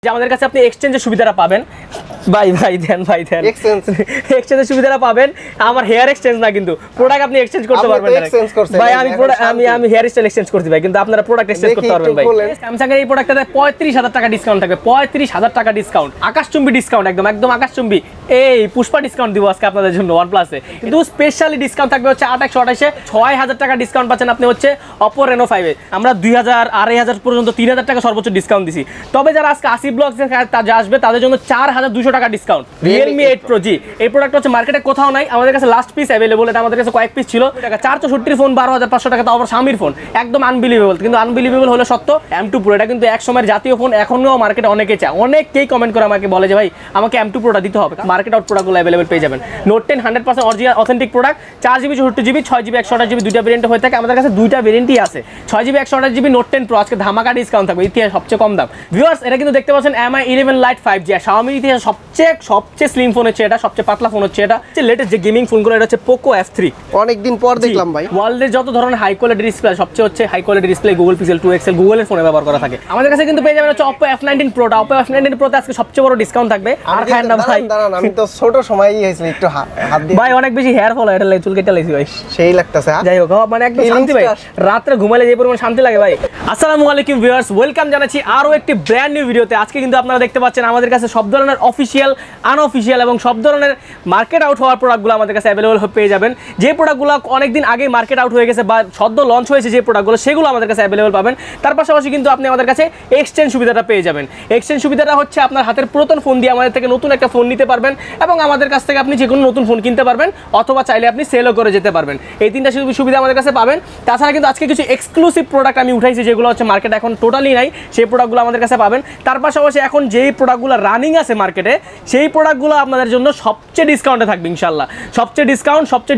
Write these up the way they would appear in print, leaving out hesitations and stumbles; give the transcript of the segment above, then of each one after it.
যে আমাদের কাছে আপনি এক্সচেঞ্জের সুবিধাটা পাবেন। ভাই দেন এক্সচেঞ্জের সুবিধাটা পাবেন। আমার হেয়ার এক্সচেঞ্জ না, কিন্তু প্রোডাক্ট আপনি এক্সচেঞ্জ করতে পারবেন ভাই। আমি হেয়ার স্টাইল এক্সচেঞ্জ করতে ভাই, কিন্তু আপনারা প্রোডাক্ট এক্সচেঞ্জ করতে পারবেন ভাই। স্যামসাং এর এই প্রোডাক্টটাতে 35,000 টাকা ডিসকাউন্ট থাকবে, 35,000 টাকা ডিসকাউন্ট, আকাশচুম্বী ডিসকাউন্ট, একদম আকাশচুম্বী। এই পুষ্পা ডিসকাউন্ট দিব আজকে আপনাদের জন্য OnePlus এ, কিন্তু স্পেশালি ডিসকাউন্ট থাকবে হচ্ছে 2828 6,000 টাকা ডিসকাউন্ট পাচ্ছেন আপনি হচ্ছে Oppo Reno 5 এ। আমরা 2,000 2,500 পর্যন্ত 3,000 টাকা সর্বোচ্চ ডিসকাউন্ট দিছি। তবে যারা আজকে 80 ব্লগস যা আসবে তাদের জন্য 4,200 টাকা ডিসকাউন্ট। Realme 8 Pro জি, এই প্রোডাক্ট হচ্ছে মার্কেটে কোথাও নাই, আমাদের কাছে লাস্ট পিস अवेलेबल, এটা আমাদের কাছে কয়েক পিস ছিল। 464 ফোন 12,500 টাকা, তাও আবার স্বামীর ফোন, একদম আনবিলিভেবল। কিন্তু আনবিলিভেবল হলো সত্য, M2 Pro এটা কিন্তু এক সময়ের জাতীয় ফোন, এখনো মার্কেটে অনেকে চায়, অনেকেই কমেন্ট করে আমাকে বলে যে ভাই আমাকে M2 Proটা দিতে হবে। মার্কেট আউট প্রোডাক্টগুলো अवेलेबल পেয়ে যাবেন। Note 10 100% original authentic product, 4GB 64GB 6GB 128GB দুইটা ভেরিয়েন্ট হয়ে থাকে। আমাদের কাছে দুইটা ভেরিয়েন্টই আছে, 6GB 128GB Note 10 Pro আজকে ধামাকা ডিসকাউন্ট থাকবে, ইতিহাস সবচেয়ে কম দাম। ভিউয়ার্স এটা কিন্তু দেখতে পাচ্ছেন Mi 11 Lite 5G, Xiaomi ইতিহাস সবচেয়ে স্লিম ফোন হচ্ছে এটা, সবচেয়ে পাতলা ফোন হচ্ছে এটা, লেটেস্ট যে গেমিং ফোনগুলো এটা হচ্ছে Poco F3। অনেকদিন পর দেখলাম ভাই, ওয়ার্ল্ডের যত ধরনের হাই কোয়ালিটি ডিসপ্লে, সবচেয়ে high quality display Google Pixel 2 XL গুগলের ফোনে ব্যবহার করা থাকে। আমাদের কাছে কিন্তু পেয়ে যাবেন হচ্ছে Oppo F19 Pro টা। Oppo F19 Pro তে আজকে সবচেয়ে বড় ডিসকাউন্ট থাকবে। আর খান না ভাই, আমি তো ছোট সময়ই হয়েছিল একটু হাত দিয়ে ভাই, অনেক বেশি হেয়ার ফল, এটা চুল কেটে লাইছি ভাই, সেই লাগতেছে। যাই হোক মানে একদম শান্তি ভাই, রাতে ঘুমাইলে যে পরিমাণ শান্তি লাগে ভাই। আসসালামু আলাইকুম ভিউয়ার্স, ওয়েলকাম জানাচ্ছি আরো একটি ব্র্যান্ড নিউ ভিডিওতে। আজকে কিন্তু আপনারা দেখতে পাচ্ছেন আমাদের কাছে সব ধরনের অফিশিয়াল, আনঅফিশিয়াল এবং সব ধরনের মার্কেট আউট হওয়ার প্রোডাক্টগুলো আমাদের কাছে অ্যাভেলেবল পেয়ে যাবেন। যে প্রোডাক্টগুলো অনেকদিন আগে মার্কেট আউট হয়ে গেছে বা সদ্য লঞ্চ হয়েছে যে প্রোডাক্টগুলো, সেগুলো আমাদের কাছে অ্যাভেলেবল পাবেন। তার পাশাপাশি কিন্তু আপনি আমাদের কাছে এক্সচেঞ্জ সুবিধাটা পেয়ে যাবেন। এক্সচেঞ্জ সুবিধাটা হচ্ছে আপনার হাতের পুরাতন ফোন দিয়ে আমাদের থেকে নতুন একটা ফোন নিতে পারবেন এবং আমাদের কাছ থেকে আপনি যে কোনো নতুন ফোন কিনতে পারবেন, অথবা চাইলে আপনি সেলও করে যেতে পারবেন। এই তিনটা সুবিধা আমাদের কাছে পাবেন। তাছাড়া কিন্তু আজকে কিছু এক্সক্লুসিভ প্রোডাক্ট আমি উঠাইছি, যেগুলো হচ্ছে মার্কেট এখন টোটালি নাই, সেই প্রোডাক্টগুলো আমাদের কাছে পাবেন। তার পাশাপাশি এখন যেই প্রোডাক্টগুলো রানিং আছে মার্কেটে, সেই প্রোডাক্টগুলো আপনাদের জন্য সবচেয়ে ডিসকাউন্টে থাকবে ইনশাল্লাহ। সবচেয়ে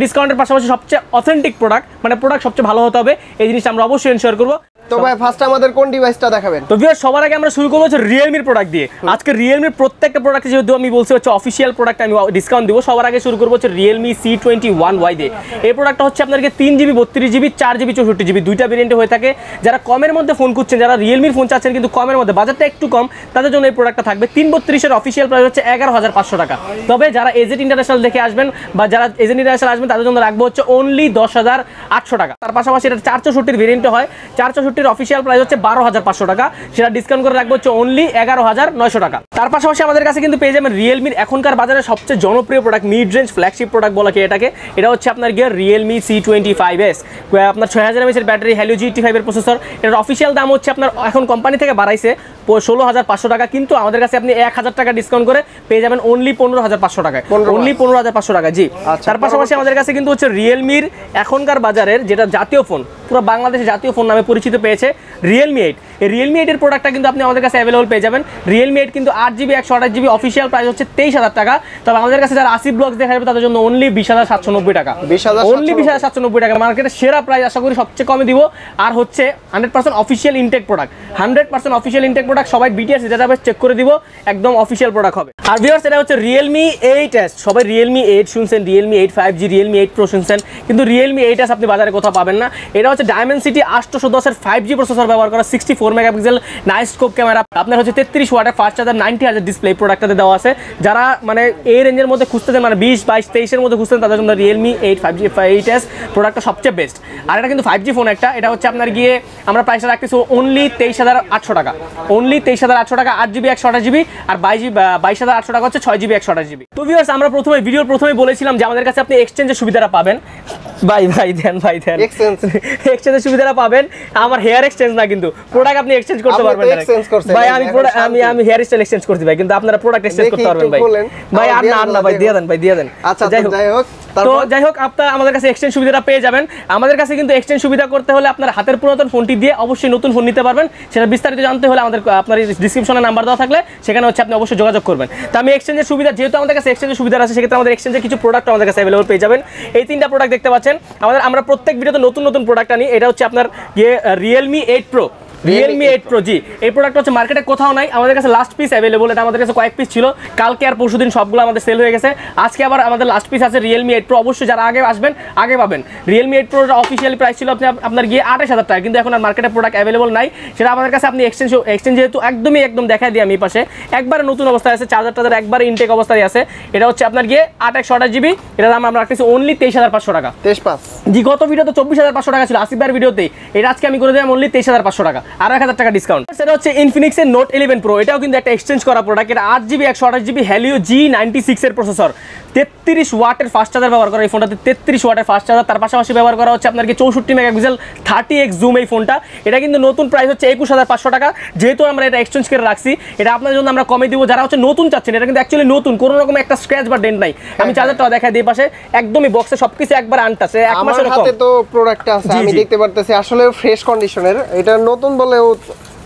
ডিসকাউন্টের পাশাপাশি সবচেয়ে অথেন্টিক প্রোডাক্ট, মানে প্রোডাক্ট সবচেয়ে ভালো হতে হবে, এই জিনিসটা আমরা অবশ্যই এনশিওর করবো। তো ভাই ফার্স্ট আমাদের কোন ডিভাইসটা দেখাবেন? তো ভিউয়ার্স সবার আগে আমরা শুরু করবো হচ্ছে Realme প্রোডাক্ট দিয়ে। আজকে Realme প্রত্যেকটা প্রোডাক্ট যেহেতু আমি বলছি হচ্ছে অফিশিয়াল প্রোডাক্ট, আমি ডিসকাউন্ট দিব। সবার আগে শুরু করবো হচ্ছে Realme C21Y দিয়ে। এই প্রোডাক্টটা হচ্ছে আপনাদেরকে 3GB 32GB 4GB 64GB দুইটা ভেরিয়েন্টে হয়ে থাকে। যারা কমের মধ্যে ফোন খুঁজছেন, যারা Realme ফোন চাচ্ছেন কিন্তু কমের মধ্যে, বাজারটা একটু কম, তাদের জন্য এই প্রোডাক্টটা থাকবে। 332 এর অফিশিয়াল প্রাইস হচ্ছে 11,500 টাকা। তবে যারা এজেড ইন্টারন্যাশনাল দেখে আসবেন বা যারা এজেড ইন্টারন্যাশনাল আসবেন, তাদের জন্য রাখবো হচ্ছে অনলি 10,800 টাকা। তার পাশাপাশি এটা 464 ভেরিয়েন্টে হয়, 464 অফিশিয়াল প্রাইস হচ্ছে 12,500 টাকা, সেটা ডিসকাউন্ট করে রাখবো হচ্ছে অনলি 11,900 টাকা। তার পাশাপাশি আমাদের কাছে কিন্তু পেয়ে যাবেন Realme এখনকার বাজারে সবচেয়ে জনপ্রিয় product, mid range flagship product বলা কি এটাকে। এটা হচ্ছে আপনার গিয়ে Realme C25s, আপনার 6000 mAh এর ব্যাটারি, Helio G85 এর প্রসেসর। এটার অফিশিয়াল দাম হচ্ছে আপনার এখন কোম্পানি থেকে বাড়াইছে 16,500 টাকা, কিন্তু আমাদের কাছে আপনি 1,000 টাকা ডিসকাউন্ট করে পেয়ে যাবেন অনলি 15,500 টাকায়, অনলি 15,500 টাকা জি। তার পাশাপাশি আমাদের কাছে কিন্তু হচ্ছে Realme এখনকার বাজারের যেটা জাতীয় ফোন, পুরো বাংলাদেশে জাতীয় ফোন নামে পরিচিত পেয়েছে Realme 8। এই Realme 8 এর প্রোডাক্টটা কিন্তু আপনি আমাদের কাছে অ্যাভেলেবল পেয়ে যাবেন। Realme 8 কিন্তু 8GB 128GB অফিশিয়াল প্রাইস হচ্ছে 23,000 টাকা। তবে আমাদের কাছে যারা 80 ব্লগস দেখা যাবে তাদের জন্য অনলি 20,790 টাকা, অনলি 20,790 টাকা। মার্কেটের সেরা প্রাইস আশা করি সবচেয়ে কমে দিব। আর হচ্ছে 100% official intact product, 100% official intact product, সবাই BTS ডাটাবেস চেক করে দিব, একদম অফিশিয়াল প্রোডাক্ট হবে। আর ভিউয়ার্স এটা হচ্ছে Realme 8s, সবাই Realme 8 শুনছেন, Realme 8 5G, Realme 8 Pro শুনছেন, কিন্তু Realme 8s আপনি বাজারে কোথাও পাবেন না। এটা হচ্ছে Dimensity 810 এর 5G প্রসেসর ব্যবহার করা, 64 মেগাপিক্সেল নাইস স্কোপ ক্যামেরা, আপনার হচ্ছে 33 ওয়াটের ফাস্ট চার্জার, 90Hz ডিসপ্লে প্রোডাক্টটাতে দেওয়া আছে। যারা মানে এই রেঞ্জের মধ্যে খুঁজতেছেন, মানে 20, 22, 23 এর মধ্যে খুঁজতেন, তাদের জন্য Realme 8 5G 8s প্রোডাক্টটা সবচেয়ে বেস্ট। আর এটা কিন্তু 5G ফোন একটা, এটা হচ্ছে আপনার গিয়ে আমরা প্রাইসটা রাখতেছি অনলি 23,800 টাকা, অনলি 23,800 টাকা, 8GB 128GB আর 22,800 টাকা হচ্ছে 6GB 128GB। তো ভিউয়ার্স আমরা ভিডিওর প্রথমে বলেছিলাম যে আমাদের কাছে আপনি এক্সচেঞ্জের সুবিধাটা পাবেন। ভাই দেন এক্সচেঞ্জের সুবিধাটা পাবেন। আমার হেয়ার এক্সচেঞ্জ না, কিন্তু প্রোডাক্ট আপনি এক্সচেঞ্জ করতে পারবেন ভাই। আমি হেয়ার স্টাইল এক্সচেঞ্জ করতে ভাই, কিন্তু আপনারা প্রোডাক্ট এক্সচেঞ্জ করতে পারবেন ভাই। আর না ভাই দিয়ে দেন। আচ্ছা যাই হোক আপনারা আমাদের কাছে এক্সচেঞ্জ সুবিধাটা পেয়ে যাবেন। আমাদের কাছে কিন্তু এক্সচেঞ্জ সুবিধা করতে হলে আপনার হাতের পুরাতন ফোনটি দিয়ে অবশ্যই নতুন ফোন নিতে পারবেন। সেটা বিস্তারিত জানতে হলে আপনার ডিসক্রিপশনে নাম্বার দেওয়া থাকলে সেখানে হচ্ছে আপনি অবশ্যই যোগাযোগ করবেন। তো আমি এক্সচেঞ্জের সুবিধা, যেহেতু আমাদের কাছে এক্সচেঞ্জের সুবিধা আছে, সেক্ষেত্রে আমাদের এক্সচেঞ্জের কিছু প্রোডাক্ট আমাদের কাছে অ্যাভেলেবল পেয়ে যাবেন। এই তিনটা প্রোডাক্ট দেখতে পাচ্ছেন, আমরা প্রত্যেক ভিডিওতে নতুন প্রোডাক্ট আনি। এটা হচ্ছে আপনার Realme 8 Pro, Realme 8 Pro জি এই প্রোডাক্ট হচ্ছে মার্কেটে কোথাও নাই, আমাদের কাছে লাস্ট পিস অ্যাভেলেবল। এটা আমাদের কাছে কয়েক পিস ছিল, কালকে আর পরশুদিন সবগুলো আমাদের সেল হয়ে গেছে। আজকে আবার আমাদের লাস্ট পিস আছে Realme 8 Pro। অবশ্যই যারা আগে আসবেন আগে পাবেন। Realme 8 Pro অফিসিয়ালি প্রাইস ছিল আপনার গিয়ে 28,000 টাকা, কিন্তু এখন আর মার্কেটে প্রোডাক্ট অ্যাভেলেবল নাই। সেটা আমাদের কাছে আপনি এক্সচেঞ্জ যেহেতু একদম দেখাই দিই আমি এই পাশে একবারে নতুন অবস্থায় আছে, চার্জার একবারে ইনটেক অবস্থায় আছে। এটা হচ্ছে আপনার গিয়ে 8/128 GB। এটার দাম আমরা রাখতেছি অনলি 23,500 টাকা। 23,500 জি গত ভিডিওতে 24,500 টাকা ছিল আসিফ ভাইয়ের ভিডিওতে, এটা আজকে আমি করে দিলাম অনলি 23,500 টাকা, আরো 1,000 টাকা ডিসকাউন্ট। সেটা হচ্ছে ইনফিনিক্সের Note 11 Pro। এটাও কিন্তু একটা এক্সচেঞ্জ করা প্রোডাক্ট। এটা 8GB 128GB Helio G96 এর প্রসেসর, 33 ওয়াটের ফাস্ট চার্জার ব্যবহার করা এই ফোনটাতে, 33 ওয়াটের ফাস্ট চার্জার। তার পাশাপাশি ব্যবহার করা হচ্ছে আপনার 64 মেগাপিক্সেল 30x জুম এই ফোনটা। এটা কিন্তু নতুন প্রাইস হচ্ছে 21,500 টাকা। যেহেতু আমরা এটা এক্সচেঞ্জ করে রাখছি, এটা আপনার জন্য আমরা কমে দিব। যারা হচ্ছে নতুন চাচ্ছেন, এটা কিন্তু অ্যাকচুয়ালি নতুন, কোনো রকম একটা স্ক্র্যাচ বা ডেন্ট নাই। আমি চার্জারটা দেখাই দিই পাশে, একদমই বক্সে সবকিছু একবার আনটাচ, এক মাসের কম। আমার হাতে তো প্রোডাক্টটা আছে, আমি দেখতে পারতেছি আসলে ফ্রেশ কন্ডিশনের। এটা নতুন বলেও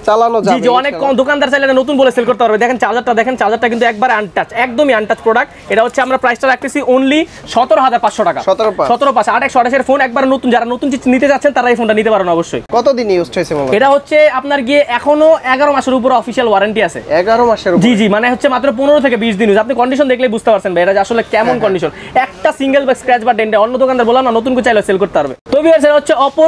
চালানো যাবে। জি অনেক কম দোকানদার চাইলে এটা নতুন বলে সেল করতে পারবে। দেখেন চার্জারটা কিন্তু একবার আনটাচ, একদমই আনটাচ প্রোডাক্ট। এটা হচ্ছে আমরা প্রাইসটা রাখতেছি অনলি 17,500 টাকা। 17,500 8/128 এর ফোন, একবার নতুন। যারা নতুন নিতে যাচ্ছেন তারা এই ফোনটা নিতে পারেন অবশ্যই। কতদিন ইউজ হয়েছে মোবাইল? এটা হচ্ছে আপনার গিয়ে এখনো 11 মাসের উপরে অফিশিয়াল ওয়ারেন্টি আছে। 11 মাসের উপরে? জি মানে হচ্ছে মাত্র 15 থেকে 20 দিন ইউজ। আপনি কন্ডিশন দেখলেই বুঝতে পারছেন ভাই এটা আসলে কেমন কন্ডিশন। একটা সিঙ্গেল বা স্ক্র্যাচ বা ডেন্টে অন্য দোকানদার বললাম না নতুন করে চাইলে সেল করতে পারবে। তো ভিউয়ার্স এটা হচ্ছে Oppo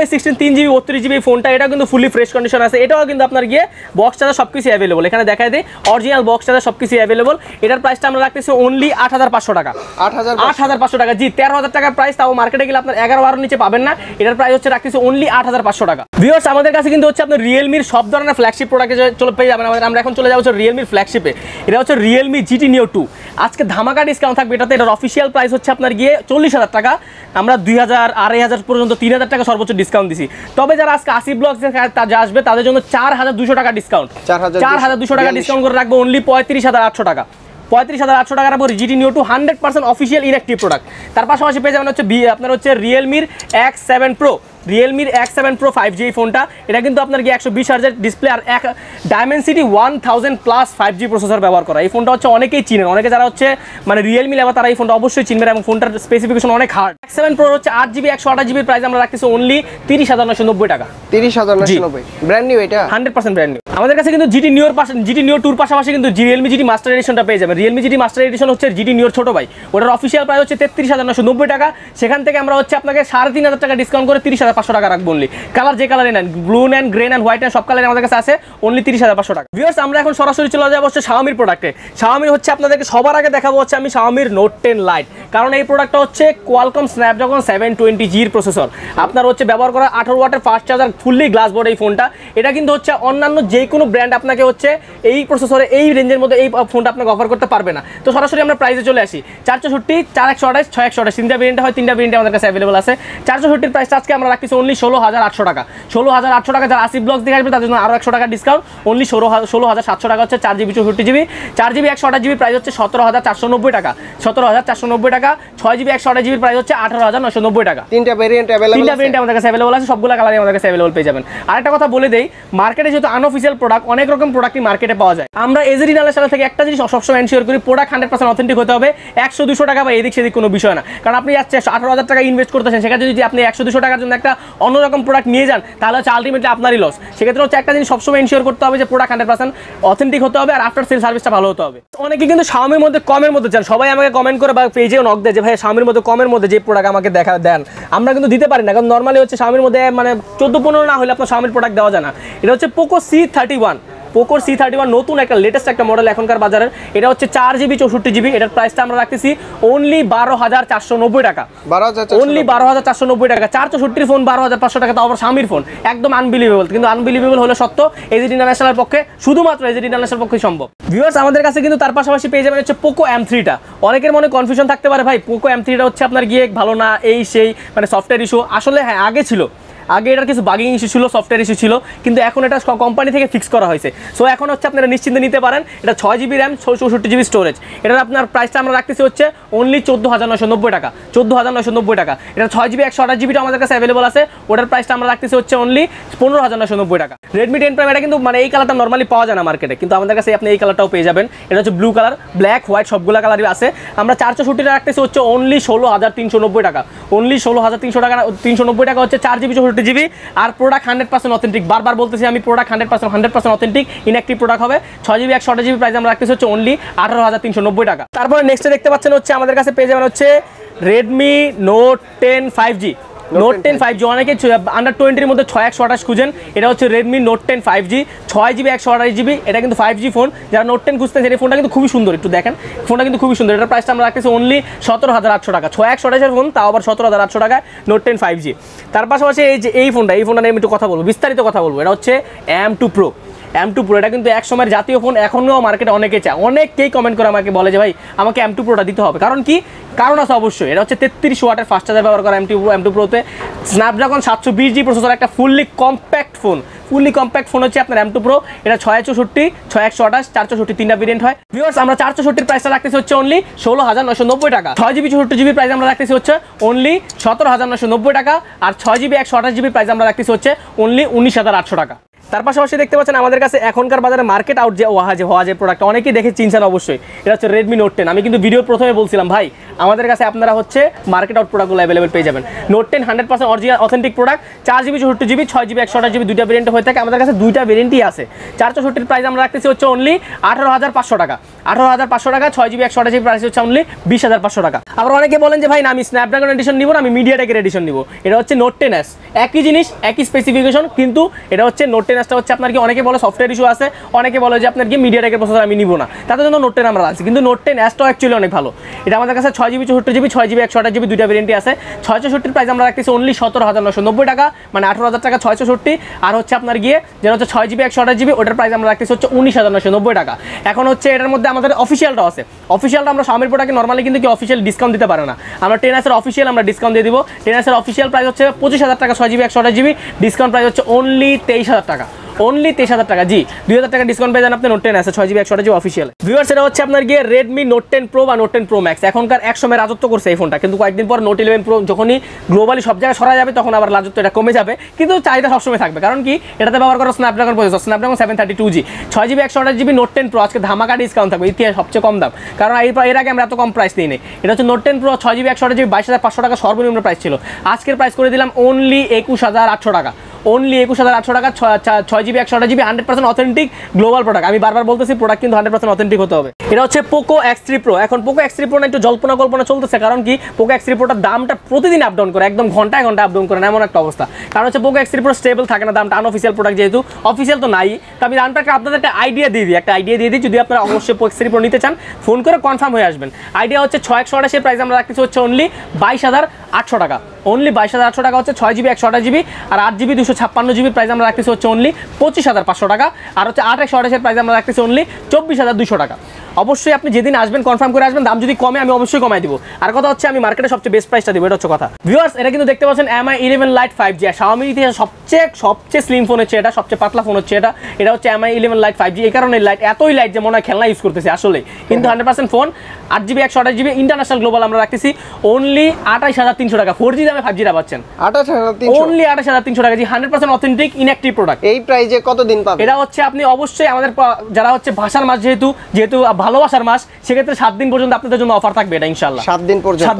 A16 3GB 32GB ফোনটা। এটা কিন্তু ফুলি ফ্রেশ কন্ডিশন আছে। এটাও কিন্তু আপনার গিয়ে বক্স চার্জার সবকিছু অ্যাভেলেবল, এখানে দেখাই দিই অরিজিনাল বক্স চার্জার সবকিছু অ্যাভেলেবল। এটার প্রাইসটা আমরা রাখতেছি অনলি 8,500 টাকা। 8,500 টাকা জি 13,000 টাকার প্রাইস, তাও মার্কেটে গেলে আপনার 11-12 নিচে পাবেন না। এটার প্রাইস হচ্ছে রাখতেছি অনলি 8,500 টাকা। ভিউয়ার্স আমাদের কাছে কিন্তু হচ্ছে আপনার Realme সব ধরনের ফ্ল্যাগশিপ প্রোডাক্টে চলে পেয়ে যাবেন। আমরা এখন চলে যাবো হচ্ছে Realme ফ্ল্যাগশিপে। এটা হচ্ছে Realme GT Neo 2। আজকে ধামাকা ডিসকাউন্ট থাকবে এটাতে। এটার অফিসিয়াল প্রাইস হচ্ছে আপনার গিয়ে 40,000 টাকা। আমরা 2,000 2,500 পর্যন্ত 3,000 টাকা সর্বোচ্চ ডিসকাউন্ট দিছি। তবে যারা আজকে আসিফ ব্লগস যা আসবে তাদের জন্য 4,200 টাকা ডিসকাউন্ট, 4,200 টাকা ডিসকাউন্ট করে রাখবো অনলি 35,800 টাকা। 35,800 টাকার উপর GT Neo 2 100% official inactive product. তার পাশাপাশি পেয়ে যাবেন হচ্ছে আপনার হচ্ছে Realme X7 Pro। Realme X7 Pro 5G ফোনটা। এটা কিন্তু আপনার কি 120 হার্জের ডিসপ্লে আর এক Dimensity 1000+ 5G প্রসেসর ব্যবহার করা। এই ফোনটা হচ্ছে অনেকেই চিনেন, অনেকে যারা হচ্ছে মানে Realme লেভা তারা এই ফোনটা অবশ্যই চিনবেন এবং ফোনটার স্পেসিফিকেশন অনেক হার্ড। X7 Pro হচ্ছে 8GB 128GB প্রাইস আমরা রাখতেছি অনলি 30,990 টাকা। 30,990 ব্র্যান্ড নিউ, এটা 100% ব্র্যান্ড নিউ। আমাদের কাছে কিন্তু GT Neo 2 পাশাপাশি কিন্তু Realme GT মাস্টার এডিশনটা পেয়ে যাবেন। Realme GT মাস্টার এডিশন হচ্ছে GT Neo ছোট ভাই, ওটার অফিসিয়াল প্রাইস হচ্ছে 33,990 টাকা। সেখান থেকে আমরা হচ্ছে আপনাকে 3,500 টাকা ডিসকাউন্ট করে 30,500 টাকা রাখবো অনলি। কালার যে কালারে নেন, ব্লু নেন, গ্রে নেন, হোয়াইট নেন, সব কালারে আমাদের কাছে আছে অনলি 30,500 টাকা। ভিউয়ার্স আমরা এখন সরাসরি চলে যাবো হচ্ছে Xiaomi প্রোডাক্টে। Xiaomi হচ্ছে আপনাদেরকে সবার আগে দেখাবো হচ্ছে আমি Xiaomi Note 10 Lite, কারণ এই প্রোডাক্টটা হচ্ছে Qualcomm Snapdragon 720G এর প্রসেসর। আপনার হচ্ছে ব্যবহার করা 18 ওয়াটের fast charger, fully glass body এই ফোনটা। এটা কিন্তু হচ্ছে অন্যান্য যে কোনো ব্র্যান্ড আপনাকে হচ্ছে এই প্রসেসরে এই রেঞ্জের মধ্যে এই ফোনটা আপনাকে অফার করতে পারবে না। তো সরাসরি আমরা প্রাইসে চলে আসি। 464, 4128, 6128 তিনটা ভেরিয়েন্ট হয়, তিনটা ভেরিয়েন্ট আমাদের কাছে অ্যাভেলেবল আছে। 464 প্রাইসটা আজকে আমরা রাখতেছি অনলি 16,800 টাকা। 16,800 টাকা। যারা আসিফ ব্লগস দেখে আসবে তাদের জন্য আরো 100 টাকা ডিসকাউন্ট, অনলি 16,700 টাকা হচ্ছে 4GB 64GB। 4GB 128GB price হচ্ছে 17,490 টাকা। 17,490 টাকা। 6GB 128GB প্রাইস হচ্ছে 18,990 টাকা। তিনটা ভেরিয়েন্ট অ্যাভেলেবল, তিনটা ভেরিয়েন্ট আমাদের কাছে অ্যাভেলেবল আছে, সবগুলো কালারই আমাদের কাছে অ্যাভেলেবল পেয়ে যাবেন। আরেকটা কথা বলে দেই, মার্কেটে যেহেতু আনঅফিসিয়াল প্রোডাক্ট, অনেক রকম প্রোডাক্টই মার্কেটে পাওয়া যায়। আমরা এজরি নালের থেকে একটা জিনিস সবসময় এনশিওর করি, প্রোডাক্ট 100% অথেন্টিক হতে হবে। 100-200 টাকা বা এদিক সেদিক কোনো বিষয় না, কারণ আপনি যাচ্ছে 18,000 টাকা ইনভেস্ট করতেছেন, সেখানে যদি আপনি 100-200 টাকার জন্য একটা অন্যরকম প্রোডাক্ট নিয়ে যান তাহলে হচ্ছে আলটিমেটলি আপনারই লস। সেক্ষেত্রে হচ্ছে একটা জিনিস সবসময় এনশিওর করতে হবে যে প্রোডাক্ট 100% অথেন্টিক হতে হবে আর আফটার সেল সার্ভিসটা ভালো হতে হবে। অনেকে কিন্তু Xiaomi মধ্যে কমের মধ্যে চান, সবাই আমাকে কমেন্ট করে বা পেজেও নক দেয় যে ভাই Xiaomi মধ্যে কমের মধ্যে যে প্রোডাক্ট আমাকে দেখা দেন। আমরা কিন্তু দিতে পারি না, কারণ নর্মালি হচ্ছে Xiaomi মধ্যে মানে 14-15 না হলে আপনার Xiaomi প্রোডাক্ট দেওয়া যায় না। এটা হচ্ছে Poco C31, Poco C31 নতুন একটা লেটেস্ট একটা মডেল এখনকার বাজারের। এটা হচ্ছে 4GB 64GB। এটার প্রাইসটা আমরা রাখতেছি অনলি 12,490 টাকা। অনলি 12,490 টাকা। 464 ফোন 12,500 টাকা, তাও আবার Xiaomiর ফোন, একদম আনবিলিভেবল। কিন্তু আনবিলিভেবল হলো সত্য, এজরি ইন্টারন্যাশনালের পক্ষে, শুধুমাত্র এজরি ইন্টারন্যাশনাল পক্ষে সম্ভব। ভিউয়ার্স আমাদের কাছে কিন্তু তার পাশাপাশি পেয়ে যাবেন হচ্ছে Poco M3টা। অনেকের মনে কনফিউশন থাকতে পারে ভাই Poco M3টা হচ্ছে আপনার গিয়ে ভালো না, এই সেই মানে সফটওয়্যার ইস্যু। আসলে হ্যাঁ আগে ছিল, আগে এটার কিছু বাগিং ইস্যু ছিল, সফটওয়্যার ইস্যু ছিল, কিন্তু এখন এটা কোম্পানি থেকে ফিক্স করা হয়েছে। সো এখন হচ্ছে আপনারা নিশ্চিন্তে নিতে পারেন। এটা 6GB র্যাম, 64GB স্টোরেজ। এটার আপনার প্রাইসটা আমরা রাখতেছি হচ্ছে অনলি 14,990 টাকা। 14,990 টাকা। এটা 6GB 128GBটা আমাদের কাছে অ্যাভেলেবল আছে, ওটার প্রাইসটা আমরা রাখতেছি হচ্ছে অনলি 15,990 টাকা। Redmi 10 Prime এটা কিন্তু মানে এই কালারটা নর্মালি পাওয়া যায় না মার্কেটে, কিন্তু আমাদের কাছে আপনি এই কালারটাও পেয়ে যাবেন। এটা হচ্ছে ব্লু কালার, ব্ল্যাক, হোয়াইট সবগুলো কালারই আছে। আমরা 464টা রাখতেছি হচ্ছে অনলি 16,390 টাকা। অনলি 16,390 টাকা হচ্ছে 4GB 64GB GB আর প্রোডাক্ট 100% অথেন্টিক, বারবার বলতেছি আমি প্রোডাক্ট 100% অথেন্টিক, ইনঅ্যাক্টিভ প্রোডাক্ট হবে। 6GB 128GB প্রাইস আমরা রাখতেছি হচ্ছে অনলি 18,390 টাকা। তারপরে নেক্সটে দেখতে পাচ্ছেন হচ্ছে আমাদের কাছে পেয়ে যাবেন হচ্ছে Redmi Note 10 5G। Note 10 5G অনেকে আন্ডার 20-এর মধ্যে 6128 খুঁজেন, এটা হচ্ছে Redmi Note 10 5G 6GB 128GB, এটা কিন্তু 5G ফোন। যারা Note 10 খুঁজতেছেন এই ফোনটা কিন্তু খুবই সুন্দর, একটু দেখেন ফোনটা কিন্তু খুবই সুন্দর। এটার প্রাইসটা আমরা রাখতেছি অনলি 17,800 টাকা। 6128-এর ফোন, তাও আবার 17,800 টাকায় Note 10 5G। তার পাশাপাশি এই ফোনটা নিয়ে আমি একটু কথা বলবো, বিস্তারিত কথা বলবো। এটা হচ্ছে M2 Pro। M2 Pro এটা কিন্তু এক সময়ের জাতীয় ফোন, এখনও মার্কেটে অনেকে চায়, অনেকেই কমেন্ট করে আমাকে বলে যে ভাই আমাকে M2 Proটা দিতে হবে। কারণ কি? কারণ আছে অবশ্যই। এটা হচ্ছে 33 ওয়াটের ফাস্ট চার্জার ব্যবহার করা M2 Proতে, স্ন্যাপড্রাগন 720G প্রসেসর, একটা ফুললি কম্প্যাক্ট ফোন হচ্ছে আপনার M2 Pro। এটা 664, 6128, 464 তিনটা ভেরিয়েন্ট হয়। ভিউয়ার্স আমরা 464 প্রাইসটা রাখতেছি হচ্ছে অনলি 16,990 টাকা। 6GB 64GB প্রাইস আমরা রাখতেছি হচ্ছে অনলি 17,990 টাকা। আর 6GB 128GB প্রাইস আমরা রাখতেছি হচ্ছে অনলি 19,800 টাকা। তার পাশাপাশি দেখতে পাচ্ছেন আমাদের কাছে এখনকার বাজারে মার্কেট আউট যে হওয়া যে প্রোডাক্ট অনেকেই দেখে চিনছেন অবশ্যই, এটা হচ্ছে Redmi Note 10। আমি কিন্তু ভিডিওর প্রথমে বলছিলাম ভাই আমাদের কাছে আপনারা হচ্ছে মার্কেট আউট প্রোডাক্টগুলো অ্যাভেলেবল পেয়ে যাবেন। Note 10 100% original authentic product, 4GB 64GB 6GB 128GB দুইটা ভেরিয়েন্ট হয়ে থাকে। আমাদের কাছে দুইটা ভেরিয়েন্টই আছে। 464 প্রাইস আমরা রাখতেছি হচ্ছে অনলি 18,500 টাকা। 18,500 টাকা। 6GB 128GB প্রাইস হচ্ছে অনলি 20,500 টাকা। আবার অনেকে বলেন যে ভাই না আমি স্ন্যাপড্রাগন এডিশন নিব না, আমি মিডিয়াটেকের এডিশন নিব। এটা হচ্ছে Note 10s, একই জিনিস একই স্পেসিফিকেশন, কিন্তু এটা হচ্ছে Note 10sটা হচ্ছে আপনার কি অনেকে বলে সফটওয়্যার ইস্যু আছে, অনেকে বলে যে আপনার কি মিডিয়াটেকের প্রসেসর আমি নিব না, তাদের জন্য Note 10 আমরা আছে। কিন্তু Note 10sটাও অ্যাকচুয়ালি অনেক ভালো। এটা আমাদের কাছে 6GB 64GB 6GB 128GB দুইটা ভেরিয়েন্টই আছে। 664 প্রাইস আমরা রাখতেছি অনলি 17,990 টাকা, মানে 18,000 টাকা 664। আর হচ্ছে আপনার গিয়ে যেটা হচ্ছে 6GB 128GB ওটার প্রাইস আমরা রাখতেছি হচ্ছে 19,990 টাকা। এখন হচ্ছে এটার মধ্যে আমাদের অফিসিয়ালটাও আছে। অফিসিয়ালটা আমরা Xiaomi প্রোডাক্টে নর্মালি কিন্তু কি অফিসিয়াল ডিসকাউন্ট দিতে পারে না, আমরা 10s-এর অফিসিয়াল আমরা ডিসকাউন্ট দিয়ে দিব। 10s-এর অফিসিয়াল প্রাইস হচ্ছে 25,000 টাকা 6GB 128GB, ডিসকাউন্ট প্রাইস হচ্ছে অনলি 23,000 টাকা। অনলি 23,000 টাকা। জি 2,000 টাকা ডিসকাউন্ট পেয়ে যান আপনি Note 10 আছে 6GB 128GB অফিসিয়াল। ভিউয়ার্স এটা হচ্ছে আপনার গিয়ে Redmi Note 10 Pro বা Note 10 Pro Max। এখনকার এক সময় রাজত্ব করছে এই ফোনটা, কিন্তু কয়েকদিন পর Note 11 Pro যখনই গ্লোবালি সব জায়গায় সরা যাবে তখন আবার রাজত্ব এটা কমে যাবে, কিন্তু চাহিদা সবসময় থাকবে। কারণ কি? এটাতে ব্যবহার করা Snapdragon processor, Snapdragon 732G। 6GB 128GB Note 10 Pro আজকে ধামাকা ডিসকাউন্ট থাকবে, ইতিহাস সবচেয়ে কম দাম। কারণ এর আগে আমরা এত কম প্রাইস দিই নাই। এটা হচ্ছে Note 10 Pro 6GB 128GB 22,500 টাকা সর্বনিম্ন প্রাইস ছিল, আজকের প্রাইস করে দিলাম অনলি 21,800 টাকা। অনলি 21,800 টাকা। 6GB 128GB 100% authentic global product. আমি বারবার বলতেছি প্রোডাক্ট কিন্তু 100% অথেন্টিক হতে হবে। এটা হচ্ছে Poco X3 Pro। এখন Poco X3 Pro না একটু কল্পনা চলতেছে, কারণ কি Poco X3 Proটার দামটা প্রতিদিন আপ ডাউন করে, একদম ঘন্টায় আপ ডাউন করে, এমন একটা অবস্থা। কারণ হচ্ছে Poco X3 Pro স্টেবল থাকে না, দামটা আনঅফিসিয়াল প্রোডাক্ট, যেহেতু অফিসিয়াল তো নাই। তো আমি দামটা আপনাদের একটা আইডিয়া দিয়ে দিই, যদি আপনারা অবশ্যই Poco X3 Pro নিতে চান ফোন করে কনফার্ম হয়ে আসবেন। আইডিয়া হচ্ছে 6128 প্রাইস আমরা রাখতেছি হচ্ছে অনলি 22,800 টাকা। অনলি 22,800 টাকা হচ্ছে 6GB 128GB। আর 8GB 256GB প্রাইস আমরা রাখতেছি হচ্ছে অনলি 25,500 টাকা। আর হচ্ছে 8 128 প্রাইস আমরা রাখতেছি অনলি 24,200 টাকা। অবশ্যই আপনি যেদিন আসবেন কনফার্ম করে আসবেন, দাম যদি কমে আমি অবশ্যই কমাই দিব। আর কথা হচ্ছে আমি মার্কেটে সবচেয়ে বেস্ট প্রাইসটা দিব, এটা হচ্ছে কথা। ভিউয়ার্স এটা কিন্তু দেখতে পাচ্ছেন Mi 11 Lite 5G, Xiaomi ইতিহাসে সবচেয়ে স্লিম ফোন হচ্ছে এটা, সবচেয়ে পাতলা ফোন হচ্ছে এটা হচ্ছে Mi 11 Lite 5G। এই কারণে লাইট এতই লাইট যে মনে হয় খেলনা ইউজ করতেছে আসলে, কিন্তু 100% phone. 8GB 128GB international global আমরা রাখতেছি অনলি 28,300 টাকা। 4G দামে 5G পাচ্ছেন 28,300, অনলি 28,300 টাকা। জি 100% অথেন্টিক ইনঅ্যাক্টিভ প্রোডাক্ট। এই প্রাইজে কতদিন পাবেন? এটা হচ্ছে আপনি অবশ্যই আমাদের যারা হচ্ছে ভাষার মাস, যেহেতু ভালোবাসার মাস, সেক্ষেত্রে 7 দিন পর্যন্ত আপনাদের জন্য অফার থাকবে এটা ইনশাআল্লাহ। 7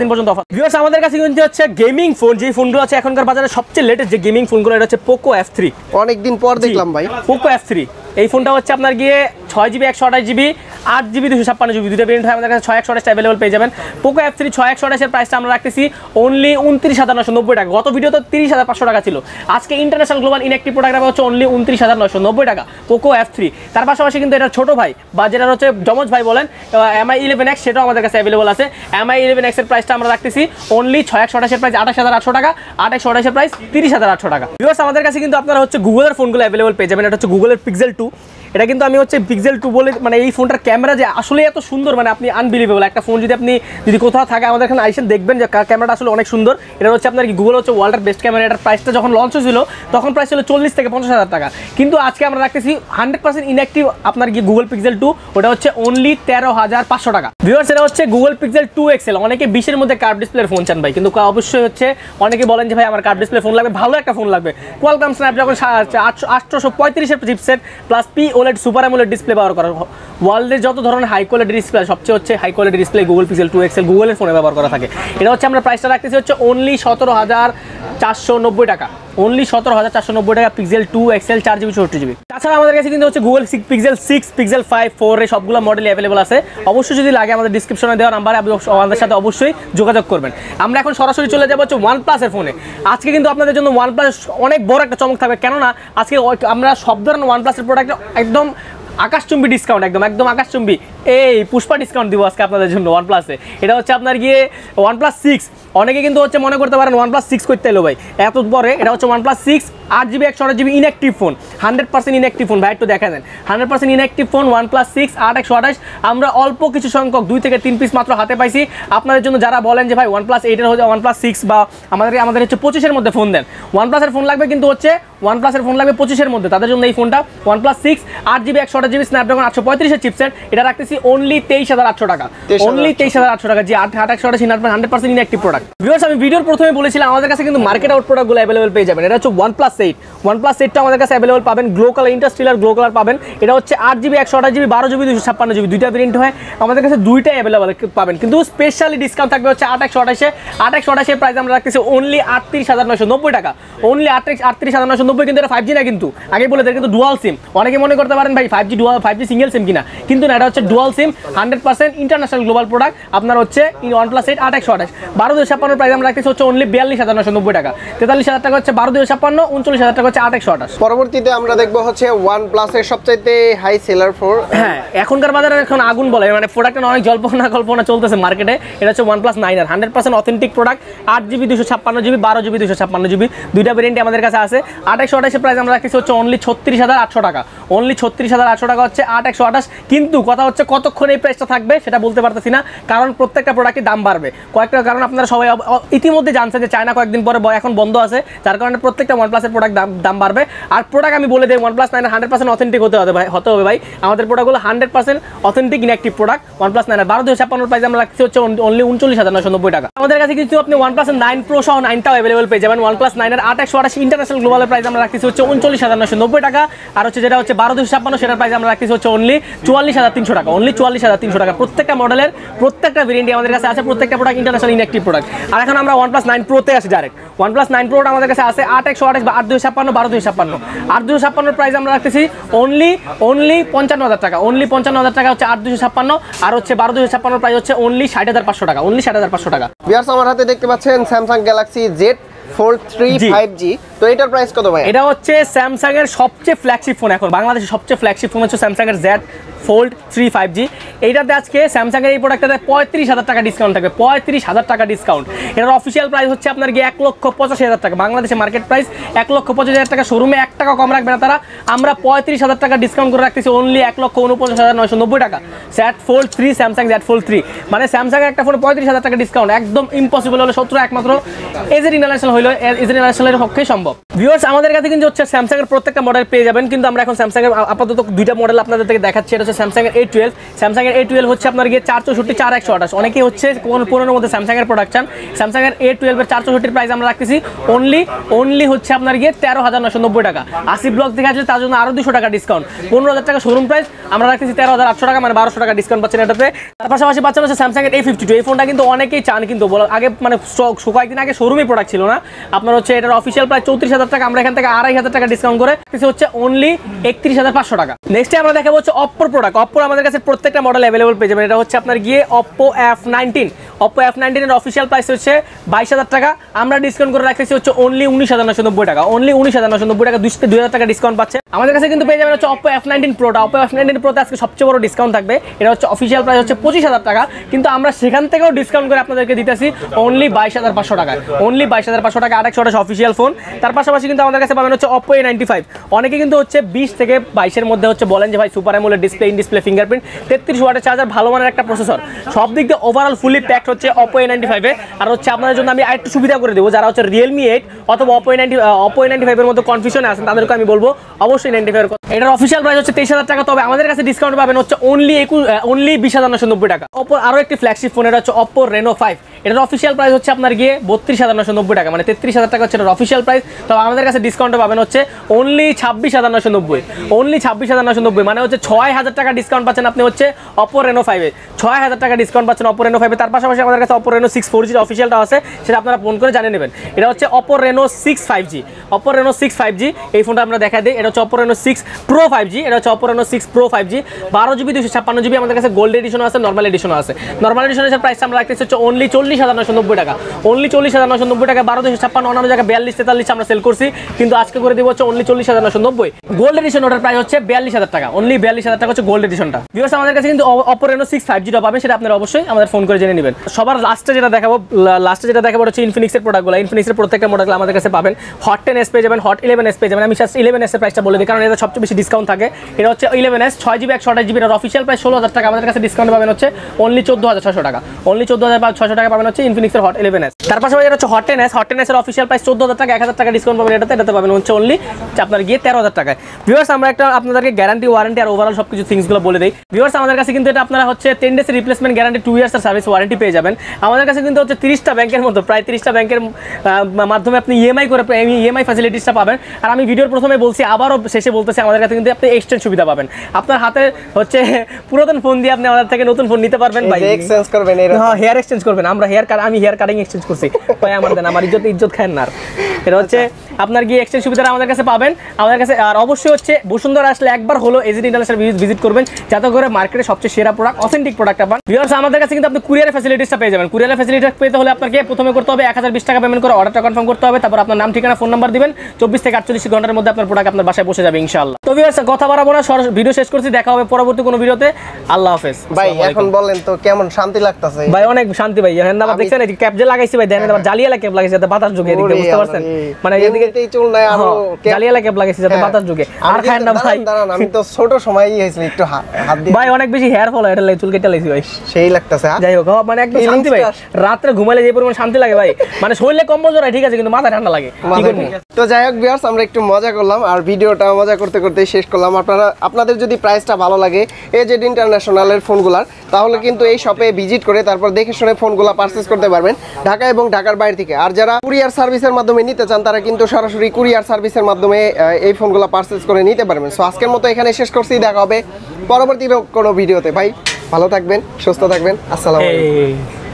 দিন পর্যন্ত অফার। ভিউয়ার্স আমাদের কাছে কিন্তু হচ্ছে গেমিং ফোন, যে ফোনগুলো আছে এখনকার বাজারে সবচেয়ে লেটেস্ট যে গেমিং ফোনগুলো, এটা হচ্ছে Poco F3। অনেকদিন পর দেখলাম ভাই Poco F3। এই ফোনটা হচ্ছে আপনার গিয়ে 6GB 128GB 8GB 256GB দুটো ভেরিয়েন্ট হয় আমাদের কাছে। 6/128 অ্যাভেলেবল পেয়ে যাবেন। Poco F3 6/128 এর প্রাইসটা আমরা রাখতেছি অনলি 29,990 টাকা। গত ভিডিওতে 30,500 টাকা ছিল, আজকে ইন্টারন্যাশনাল গ্লোবাল ইনঅ্যাক্টিভ প্রোডাক্ট হচ্ছে অনলি 29,990 টাকা Poco F3। তার পাশাপাশি কিন্তু এটা ছোট ভাই বা যেটা হচ্ছে জমজ ভাই বলেন Mi 11X, সেটাও আমাদের কাছে অ্যাভেলেবল আছে। Mi 11X এর প্রাইসটা আমরা রাখতেছি অনলি 6/128 এর প্রাইস 28,800 টাকা, 8/128 এর প্রাইস 30,800 টাকা। ভিউয়ার্স আমাদের কাছে কিন্তু আপনারা হচ্ছে গুগলের ফোনগুলো অ্যাভেলেবল পেয়ে যাবেন। এটা হচ্ছে গুগলের Pixel 2। এটা কিন্তু আমি হচ্ছে Pixel 2 বলে, মানে এই ফোনটার ক্যামেরা যে আসলে এত সুন্দর, মানে আপনি আনবিলিভেবল। একটা ফোন যদি কোথাও থাকে আমাদের এখানে আইসেন দেখবেন যে ক্যামেরাটা আসলে অনেক সুন্দর। এটা হচ্ছে আপনার কি গুগল হচ্ছে ওয়ার্ল্ডের বেস্ট ক্যামেরা। এটার প্রাইসটা যখন লঞ্চ হয়েছিল তখন প্রাইস ছিল 40 থেকে 50,000 টাকা, কিন্তু আজকে আমরা রাখতেছি 100% ইনঅ্যাক্টিভ আপনার কি গুগল Pixel 2, ওটা হচ্ছে অনলি 13,500 টাকা। ভিউয়ার্স এটা হচ্ছে গুগল Pixel 2 XL। অনেকে 20 এর মধ্যে কার্ভ ডিসপ্লের ফোন চান ভাই, কিন্তু অবশ্যই হচ্ছে অনেকে বলেন যে ভাই আমার কার্ভ ডিসপ্লে ফোন লাগবে, ভালো একটা ফোন লাগবে। কোয়ালকম স্ন্যাপড্রাগন 835 এর chipset plus OLED super AMOLED display ব্যবহার করা। ওয়ার্ল্ডের যত ধরনের হাই কোয়ালিটি ডিসপ্লে, সবচেয়ে হচ্ছে high quality display Google Pixel 2 XL গুগলের ফোনে ব্যবহার করা থাকে। এটা হচ্ছে আমরা প্রাইসটা রাখতেছি হচ্ছে অনলি 17,000 490 টাকা, অনলি 17,490 টাকা। Pixel 2 XL 4GB 64GB। তাছাড়া আমাদের কাছে কিন্তু হচ্ছে গুগল পিক্সেল 6, পিক্সেল 5, 4 এই সবগুলো মডেল অ্যাভেলেবল আছে। অবশ্যই যদি লাগে আমাদের ডিসক্রিপশনে দেওয়া নাম্বারে আপনি আমাদের সাথে অবশ্যই যোগাযোগ করবেন। আমরা এখন সরাসরি চলে যাবো হচ্ছে OnePlus এর ফোনে। আজকে কিন্তু আপনাদের জন্য OnePlus অনেক বড় একটা চমক থাকবে, কেননা আজকে আমরা সব ধরনের OnePlus এর প্রোডাক্ট একদম আকাশচুম্বী ডিসকাউন্ট, একদম আকাশচুম্বী এই পুষ্পা ডিসকাউন্ট দিব আজকে আপনাদের জন্য OnePlus-এ। এটা হচ্ছে আপনার গিয়ে OnePlus 6। অনেকে কিন্তু হচ্ছে মনে করতে পারেন OnePlus 6 করতে এলো ভাই এত পরে। এটা হচ্ছে OnePlus 6 8GB 128GB inactive phone, 100% inactive phone ভাই, একটু দেখা দেন। 100% ইনঅ্যাক্টিভ ফোন OnePlus 6 8 128। আমরা অল্প কিছু সংখ্যক 2 থেকে 3 পিস মাত্র হাতে পাইছি আপনাদের জন্য। যারা বলেন যে ভাই OnePlus 8 এর হচ্ছে OnePlus 6 বা আমাদের হচ্ছে 25 এর মধ্যে ফোন দেন, OnePlus এর ফোন লাগবে কিন্তু হচ্ছে OnePlus এর ফোন লাগবে 25 এর মধ্যে, তাদের জন্য এই ফোনটা OnePlus 6 8GB 128GB স্ন্যাপড্রাগন 835 এর চিপসেট। এটা রাখতেছি অনলি 23,800 টাকা, অনলি 23,800 টাকা। জি 8 128 100% ইনঅ্যাক্টিভ প্রোডাক্ট। ভিউয়ার্স আমি ভিডিওর প্রথমে বলেছিলাম আমাদের কাছে কিন্তু মার্কেট আউট প্রোডাক্টগুলো অ্যাভেলেবল পেয়ে যাবেন। এটা হচ্ছে OnePlus 8। OnePlus 8টা আমাদের কাছে অ্যাভেলেবল পাবেন, glow colour, Interstellar glow colour পাবেন। এটা হচ্ছে 8GB 128GB 12GB 256GB দুইটা ভেরিয়েন্ট হয় আমাদের কাছে, দুইটাই অ্যাভেলেবল পাবেন। কিন্তু স্পেশালি ডিসকাউন্ট থাকবে হচ্ছে 8 128-এ। 8 128 এর প্রাইস আমরা রাখতেছি অনলি 38,990 টাকা, অনলি 38,990। কিন্তু এটা 5G না, কিন্তু আগে বলে দেয় কিন্তু ডুয়াল সিম। অনেকে মনে করতে পারেন ভাই 5G সিঙ্গেল সিম কিনা, কিন্তু না, এটা হচ্ছে dual SIM, 100% international global product. আপনার হচ্ছে OnePlus 8 8 128 12,256 প্রাইস আমরা রাখতেছি হচ্ছে অনলি 42,990 টাকা। 43,000 টাকা হচ্ছে 12,256, 39,000 টাকা হচ্ছে 8 128। পরবর্তীতে আমরা দেখবো হচ্ছে OnePlus এর সবচাইতে হাই সেলার ফোন। হ্যাঁ, এখনকার বাজারে এখন আগুন বলে, মানে প্রোডাক্টের অনেক জল্পনা চলতেছে মার্কেটে। এটা হচ্ছে OnePlus 9R, 100% authentic product, 8GB 256GB 12GB 256GB দুইটা ভেরিয়েন্ট আমাদের কাছে আছে। 8 128 প্রাইস আমরা রাখতেছি হচ্ছে অনলি 36,800 টাকা, অনলি 36,800 টাকা হচ্ছে 8 128। কিন্তু কথা হচ্ছে কতক্ষণ এই প্রাইসটা থাকবে সেটা বলতে পারতেছি না, কারণ প্রত্যেকটা প্রোডাক্টের দাম বাড়বে। কয়েকটা কারণ আপনারা সবাই ইতিমধ্যে জানছেন যে চায়না কয়েকদিন পরে এখন বন্ধ আছে, যার কারণে প্রত্যেকটা OnePlus এর প্রোডাক্ট দাম বাড়বে। আর প্রোডাক্ট আমি বলে দিই OnePlus 9 100% অথেন্টিক হতে হবে ভাই। আমাদের প্রোডাক্টগুলো 100% authentic inactive product. OnePlus 9 12,256 price আমরা রাখছি হচ্ছে অনলি 39,990 টাকা। আমাদের কাছে কিন্তু আপনি OnePlus 9 Pro সহ 9টাও অ্যাভেলেবল পেয়ে যাবেন। OnePlus 9 এর 8 128 ইন্টারন্যাশনাল গ্লোবালের প্রাইস আমরা রাখছি হচ্ছে 39,990 টাকা। আর হচ্ছে যেটা হচ্ছে 12,256 সেটার প্রাইস আমরা রাখছি হচ্ছে অনলি 44,300 টাকা, অনলি 44,300 টাকা। প্রত্যেকটা মডেলের প্রত্যেকটা ভেরিয়েন্ট আমাদের কাছে আছে, প্রত্যেকটা প্রোডাক্ট ইন্টারন্যাশনাল ইনঅ্যাক্টিভ প্রোডাক্ট। আর এখন আমরা OnePlus 9 Pro তে আসি ডাইরেক্ট। OnePlus 9 Pro আমাদের কাছে আছে 8 128 বা 8,256 12,256। 8,256 প্রাইস আমরা রাখতেছি অনলি 55,000 টাকা, অনলি 55,000 টাকা হচ্ছে 8,256। আর হচ্ছে 12,256 প্রাইস হচ্ছে অনলি 60,500 টাকা, অনলি 60,500 টাকা। ভিউয়ার্স আমার হাতে দেখতে পাচ্ছেন Samsung Galaxy Z Fold 3 5G। তো এটার প্রাইস কত ভাই? এটা হচ্ছে স্যামসাং এর সবচেয়ে ফ্ল্যাগশিপ ফোন, এখন বাংলাদেশের সবচেয়ে ফ্ল্যাগশিপ ফোন হচ্ছে স্যামসাং এর Z Fold 3 5G। এইটাতে আজকে স্যামসাং এর এই প্রোডাক্টটাতে 35,000 টাকা ডিসকাউন্ট থাকবে, 35,000 টাকা ডিসকাউন্ট। এটার অফিসিয়াল প্রাইস হচ্ছে আপনার গিয়ে 1,85,000 টাকা, বাংলাদেশে মার্কেট প্রাইস 1,85,000 টাকা। শোরুমে 1 টাকা কম রাখবে না তারা। আমরা 35,000 টাকা ডিসকাউন্ট করে রাখতেছি অনলি 1,49,990 টাকা। Z Fold 3, Samsung Z Fold 3 মানে স্যামসাং এর একটা ফোনে 35,000 টাকা ডিসকাউন্ট একদম ইম্পসিবল হলো, সত্য একমাত্র এজেড ইন্টারন্যাশনাল হইলো, এজেড ইন্টারন্যাশনালের পক্ষে সম্ভব। ভিউয়ার্স আমাদের কাছে কিন্তু হচ্ছে স্যামসাং এর প্রত্যেকটা মডেল পেয়ে যাবেন, কিন্তু আমরা এখন স্যামসাং এর আপাতত দুইটা মডেল আপনাদের থেকে দেখাচ্ছি। এটা হচ্ছে স্যামসাং এর A12। স্যামসাং এর A12 হচ্ছে আপনার গিয়ে 464 4 128। অনেকেই হচ্ছে কোন পুরোনোর মধ্যে স্যামসাং এর প্রোডাকশন। স্যামসাং এর A12 এর 464 প্রাইস আমরা রাখতেছি অনলি হচ্ছে আপনার গিয়ে 13,990 টাকা। 80 ব্লক থেকে আসলে তার জন্য আরো 200 টাকা ডিসকাউন্ট, 15,000 টাকা শোরুম প্রাইস আমরা রাখতেছি 13,800 টাকা, মানে 1200 টাকা ডিসকাউন্ট পাচ্ছেন এটাতে। তার পাশাপাশি পাচ্ছেন হচ্ছে স্যামসাং এর A52। এই ফোনটা কিন্তু অনেকেই চান, কিন্তু আগে মানে কয়েকদিন আগে শোরুমে প্রোডাক্ট ছিল না। আপনার হচ্ছে এটার অফিসিয়াল প্রাইস 34,000 টাকা, আমরা এখান থেকে 2,500 টাকা ডিসকাউন্ট করে হচ্ছে অনলি 31,500 টাকা। নেক্সট আমরা দেখাবো হচ্ছে অপ্পোর প্রোডাক্ট। অপ্পোর আমাদের কাছে প্রত্যেকটা মডেল অ্যাভেলেবল পেয়ে যাবেন। এটা হচ্ছে আপনার গিয়ে Oppo F19। Oppo F19 এর অফিসিয়াল প্রাইস হচ্ছে 22,000 টাকা, আমরা ডিসকাউন্ট করে রাখতেছি হচ্ছে অনলি 19,990 টাকা, অনলি 19,990 টাকা, 2,000 টাকা ডিসকাউন্ট পাচ্ছে। আমাদের কাছে কিন্তু পেয়ে যাবেন হচ্ছে Oppo F19 Pro-টা। Oppo F19 Pro-তে আজকে সবচেয়ে বড় ডিসকাউন্ট থাকবে। এটা হচ্ছে অফিসিয়াল প্রাইস হচ্ছে 25,000 টাকা, কিন্তু আমরা সেখান থেকেও ডিসকাউন্ট করে আপনাদেরকে দিতেছি অনলি 22,500 টাকায়, অনলি 22,500 টাকা 828 অফিসিয়াল ফোন। তার পাশাপাশি কিন্তু আমাদের কাছে পাবেন হচ্ছে Oppo A95। অনেকে কিন্তু হচ্ছে 20 থেকে 22 এর মধ্যে হচ্ছে বলেন যে ভাই super AMOLED display, in display fingerprint, 33 ওয়াটের চার্জার, ভালো মানের একটা প্রসেসর, সব দিক দিয়ে ওভারঅল ফুলি প্যাকড হচ্ছে Oppo A95 এ। আর হচ্ছে আপনাদের জন্য আমি আরেকটু সুবিধা করে দেবো, যারা হচ্ছে Realme 8 অথবা Oppo A95 এর মধ্যে কনফিউশনে আছেন তাদেরকে আমি বলবো অবশ্যই 95 এর কথা। এটার অফিসিয়াল প্রাইস হচ্ছে 23,000 টাকা, তবে আমাদের কাছে ডিসকাউন্ট পাবেন হচ্ছে অনলি 20,990 টাকা। Oppo আরো একটি ফ্ল্যাগশিপ ফোন, এটা হচ্ছে Oppo Reno 5। এটার অফিসিয়াল প্রাইস হচ্ছে আপনার গিয়ে 32,990 টাকা, মানে 33,000 টাকা হচ্ছে এটার অফিসিয়াল প্রাইস। তো আমাদের কাছে ডিসকাউন্টে পাবেন হচ্ছে অনলি 26,990, অনলি 26,990, মানে হচ্ছে 6,000 টাকা ডিসকাউন্ট পাচ্ছেন আপনি হচ্ছে Oppo Reno 5 এ, 6,000 টাকা ডিসকাউন্ট পাচ্ছেন Oppo Reno 5 এ। তার পাশাপাশি আমাদের কাছে Oppo Reno 6 4G অফিসিয়ালটা আছে, সেটা আপনারা ফোন করে জানিয়ে নেবেন। এটা হচ্ছে Oppo Reno 6 5G, Oppo Reno 6 5G, এই ফোনটা আমরা দেখা দিই। এটা হচ্ছে Oppo Reno 6 Pro 5G, এটা হচ্ছে Oppo Reno 6 Pro 5G, 12GB 256GB আমাদের কাছে গোল্ড এডিশনও আছে, নর্মাল এডিশনও আছে। নর্মাল এডিশনের প্রাইসটা আমরা রাখতেছি হচ্ছে অনলি 40,990 টাকা, অনলি 40,990 টাকা। 12/256 অন্যান্য জায়গায় 42-43 আমরা সেল করছি, কিন্তু আজকে করে দিব হচ্ছে অনলি 40,990। গোল্ড এডিশন ওটার প্রাইস হচ্ছে 42,000 টাকা, অনলি 42,000 টাকা হচ্ছে গোল্ড এডিশনটা। ভিউয়ার্স আমাদের কাছে কিন্তু Oppo Reno 6 5Gটা পাবেন, সেটা আপনারা অবশ্যই আমাদের ফোন করে জেনে নেবেন। সবার লাস্টে যেটা দেখাবো হচ্ছে ইনফিনিক্সের প্রোডাক্টগুলো। ইনফিনিক্সের প্রত্যেকটা মডেল আমাদের কাছে পাবেন। Hot 10s পেয়ে যাবেন, Hot 11s পেয়ে যাবেন। আমি জাস্ট 11s এর প্রাইসটা বলে দিই, কারণ এটা সবচেয়ে বেশি ডিসকাউন্ট থাকে। এটা হচ্ছে 11s 6GB 128GB, এর অফিসিয়াল প্রাইস 16,000 টাকা। আমাদের কাছে ডিসকাউন্ট পাবেন হচ্ছে অনলি 14,600 টাকা, অনলি 14,600 টাকা পাবেন হচ্ছে ইনফিনিক্সের Hot 11s। তার পাশাপাশি এটা হচ্ছে Hot 10s এর অফিসিয়াল প্রাইস 14,000 টাকা, 1,000 টাকা ডিসকাউন্ট পাবেন এটাতে পাবেন হচ্ছে অনলি আপনার গিয়ে 13,000 টাকায়। ভিউয়ার্স আমরা একটা আপনাদেরকে গ্যারান্টি, ওয়ারেন্টি আর ওভারঅল সবকিছু থিংসগুলো বলে দেই। ভিউয়ার্স আমাদের কাছে কিন্তু এটা আপনারা হচ্ছে 10 days replacement guarantee, 2 years service warranty পেয়ে যাবেন। আমাদের কাছে কিন্তু হচ্ছে 30টা ব্যাংকের মতো, প্রায় 30টা ব্যাংকের মাধ্যমে আপনি ইএমআই ফ্যাসিলিটিসটা পাবেন। আর আমি ভিডিওর প্রথমে বলছি, আবারও শেষে বলতেছি, আমাদের কাছে কিন্তু আপনি এক্সচেঞ্জ সুবিধা পাবেন। আপনার হাতে হচ্ছে পুরাতন ফোন দিয়ে আপনি আমাদের থেকে নতুন ফোন নিতে পারবেন ভাই, এক্সচেঞ্জ করবেন। হ্যাঁ, হেয়ার এক্সচেঞ্জ করবেন। আমি হেয়ার কাটিং এক্সচেঞ্জ করছি ভাই, আমার দেন, আমার ইজ্জত খায় না। এটা হচ্ছে আপনার গিয়ে এক্সচেঞ্জ সুবিধাটা আমাদের কাছে পাবেন আমাদের কাছে। আর অবশ্যই হচ্ছে বসুন্ধরা আসলে একবার হলো এজেন্ট ইন্টারন্যাশনাল ভিজিট করবেন, যাতে করে মার্কেটে সবচেয়ে সেরা প্রোডাক্ট, অথেন্টিক প্রোডাক্ট পাবেন। ভিউয়ার্স আমাদের কাছে কিন্তু আপনি কুরিয়ারের ফ্যাসিলিটিসটা পেয়ে যাবেন। কুরিয়ারের ফ্যাসিলিটি পেতে হলে আপনাকে প্রথমে করতে হবে 1020 টাকা পেমেন্ট করে অর্ডারটা কনফার্ম করতে হবে। তারপর আপনার নাম, ঠিকানা, ফোন নাম্বার দিবেন, 24 থেকে 48 ঘন্টার মধ্যে আপনার প্রোডাক্ট আপনার বাসায় পৌঁছে যাবে ইনশাআল্লাহ। তো ভিউয়ার্স কথা বাড়াবো না, ভিডিও শেষ করছি, দেখা হবে পরবর্তী কোনো ভিডিওতে। আল্লাহ হাফেজ। ভাই এখন বলেন তো কেমন শান্তি লাগতেছে? ভাই অনেক শান্তি ভাই। হ্যাঁ আবার দেখছেন এই ক্যাপ যে লাগাইছি ভাই, দেখেন আবার জালিয়ালা ক্যাপ লাগাইছি যাতে বাতাস ঢোকে, এদিকে বুঝতে পারছেন? মানে এদিকেই চুল নাই আর জালিয়ালা ক্যাপ লাগাইছি যাতে বাতাস ঢোকে। আর খায় না ভাই, দাঁড়ান আমি তো ছোট সময়ই হইছিল একটু হাত দিয়ে ভাই অনেক বেশি হেয়ার ফল হয়, এটা চুল কেটে লাইছি ভাই, সেই লাগতেছে। যাই হোক মানে একদম শান্তি ভাই। রাতে ঘুমাইলে যে পরিমাণ শান্তি লাগে ভাই, মানে শরীরে কম্বল জড়ায় ঠিক আছে, কিন্তু মাথা ঠান্ডা লাগে। কি করব? তো যাই হোক ভিউয়ার্স আমরা একটু মজা করলাম, আর ভিডিওটা মজা করতে করতে শেষ করলাম। আপনাদের যদি প্রাইসটা ভালো লাগে এজেড ইন্টারন্যাশনালের ফোনগুলার, তাহলে কিন্তু এই শপে ভিজিট করে তারপর দেখে শুনে ফোনগুলো পারচেজ করতে পারবেন ঢাকা এবং ঢাকার বাইরে থেকে। আর যারা কুরিয়ার সার্ভিসের মাধ্যমে নিতে চান, তারা কিন্তু সরাসরি কুরিয়ার সার্ভিসের মাধ্যমে এই ফোনগুলো পারচেজ করে নিতে পারবেন। সো আজকের মতো এখানে শেষ করছি, দেখা হবে পরবর্তী কোনো ভিডিওতে। ভাই ভালো থাকবেন, সুস্থ থাকবেন, আসসালামু আলাইকুম।